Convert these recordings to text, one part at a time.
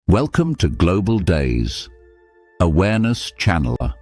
Welcome to Global Days, Awareness Channeler,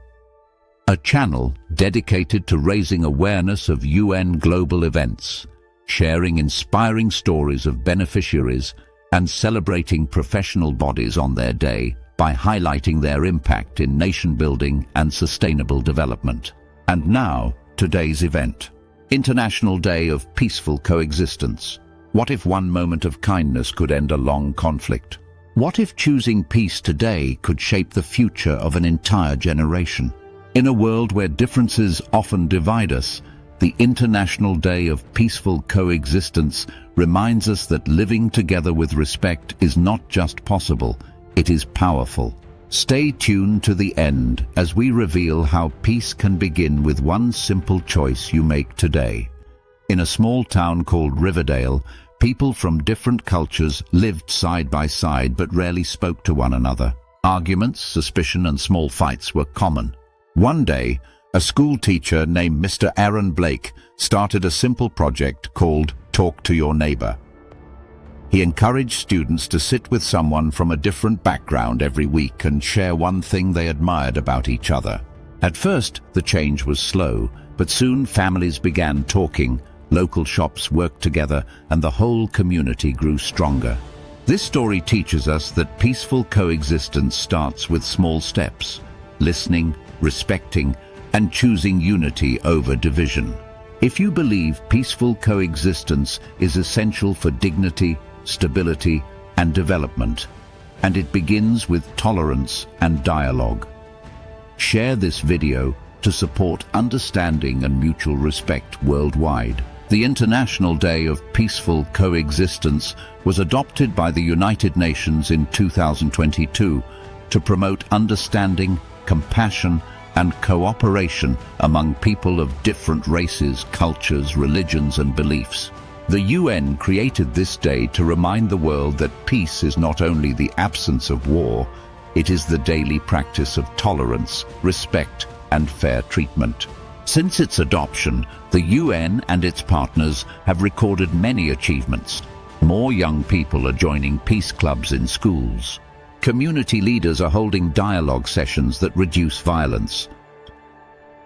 a channel dedicated to raising awareness of UN global events, sharing inspiring stories of beneficiaries, and celebrating professional bodies on their day by highlighting their impact in nation-building and sustainable development. And now, today's event, International Day of Peaceful Coexistence. What if one moment of kindness could end a long conflict? What if choosing peace today could shape the future of an entire generation? In a world where differences often divide us, the International Day of Peaceful Coexistence reminds us that living together with respect is not just possible, it is powerful. Stay tuned to the end as we reveal how peace can begin with one simple choice you make today. In a small town called Riverdale, people from different cultures lived side by side but rarely spoke to one another. Arguments, suspicion, and small fights were common. One day, a school teacher named Mr. Aaron Blake started a simple project called Talk to Your Neighbor. He encouraged students to sit with someone from a different background every week and share one thing they admired about each other. At first, the change was slow, but soon families began talking, local shops worked together, and the whole community grew stronger. This story teaches us that peaceful coexistence starts with small steps: listening, respecting, and choosing unity over division. If you believe peaceful coexistence is essential for dignity, stability, and development, and it begins with tolerance and dialogue, share this video to support understanding and mutual respect worldwide. The International Day of Peaceful Coexistence was adopted by the United Nations in 2022 to promote understanding, compassion, and cooperation among people of different races, cultures, religions, and beliefs. The UN created this day to remind the world that peace is not only the absence of war, it is the daily practice of tolerance, respect, and fair treatment. Since its adoption, the UN and its partners have recorded many achievements. More young people are joining peace clubs in schools. Community leaders are holding dialogue sessions that reduce violence.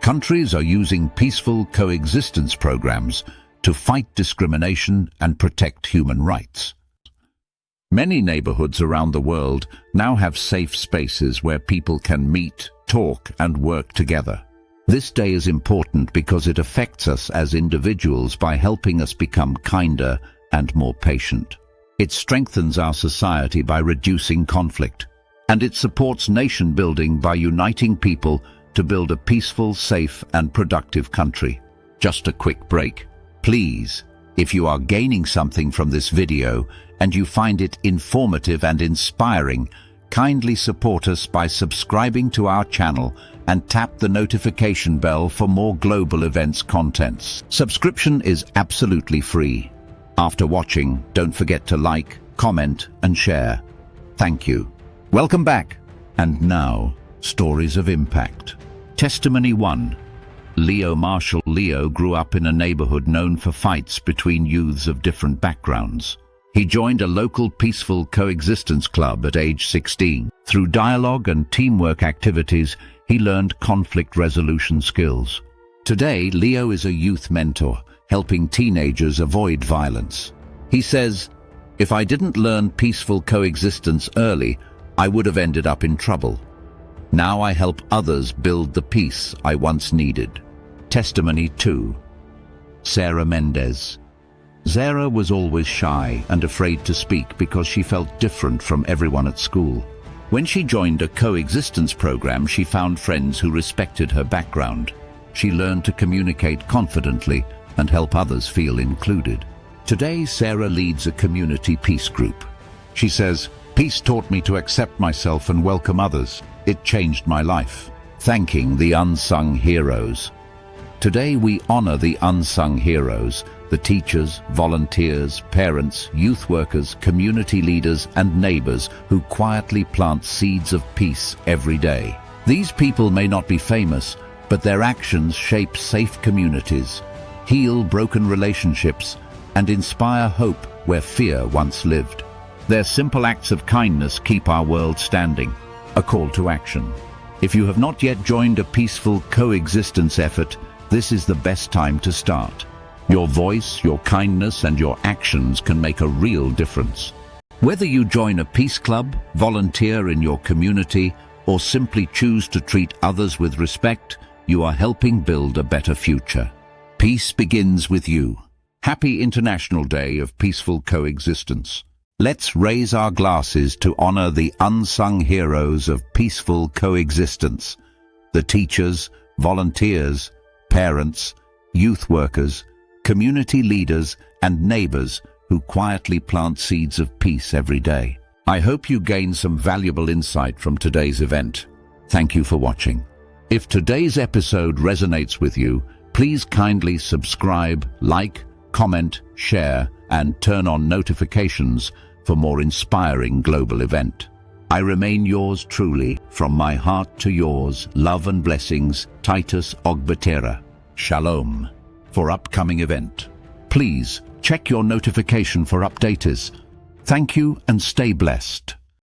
Countries are using peaceful coexistence programs to fight discrimination and protect human rights. Many neighborhoods around the world now have safe spaces where people can meet, talk, and work together. This day is important because it affects us as individuals by helping us become kinder and more patient. It strengthens our society by reducing conflict, and it supports nation building by uniting people to build a peaceful, safe, and productive country. Just a quick break. Please, if you are gaining something from this video and you find it informative and inspiring, kindly support us by subscribing to our channel and tap the notification bell for more global events contents. Subscription is absolutely free. After watching, don't forget to like, comment, and share. Thank you. Welcome back. And now, stories of impact. Testimony 1. Leo Marshall. Leo grew up in a neighborhood known for fights between youths of different backgrounds. He joined a local peaceful coexistence club at age 16. Through dialogue and teamwork activities, he learned conflict resolution skills. Today, Leo is a youth mentor, helping teenagers avoid violence. He says, "If I didn't learn peaceful coexistence early, I would have ended up in trouble. Now I help others build the peace I once needed." Testimony 2. Sarah Mendez. Zara was always shy and afraid to speak because she felt different from everyone at school. When she joined a coexistence program, she found friends who respected her background. She learned to communicate confidently and help others feel included. Today, Sarah leads a community peace group. She says, "Peace taught me to accept myself and welcome others. It changed my life." Thanking the unsung heroes. Today we honor the unsung heroes, the teachers, volunteers, parents, youth workers, community leaders, and neighbors who quietly plant seeds of peace every day. These people may not be famous, but their actions shape safe communities, heal broken relationships, and inspire hope where fear once lived. Their simple acts of kindness keep our world standing. A call to action. If you have not yet joined a peaceful coexistence effort, this is the best time to start. Your voice, your kindness, and your actions can make a real difference. Whether you join a peace club, volunteer in your community, or simply choose to treat others with respect, you are helping build a better future. Peace begins with you. Happy International Day of Peaceful Coexistence. Let's raise our glasses to honor the unsung heroes of peaceful coexistence. The teachers, volunteers, parents, youth workers, community leaders, and neighbors who quietly plant seeds of peace every day. I hope you gain some valuable insight from today's event. Thank you for watching. If today's episode resonates with you, please kindly subscribe, like, comment, share, and turn on notifications for more inspiring global event. I remain yours truly, from my heart to yours, love and blessings, Titus Ogbatera. Shalom. For upcoming event, please check your notification for updates. Thank you and stay blessed.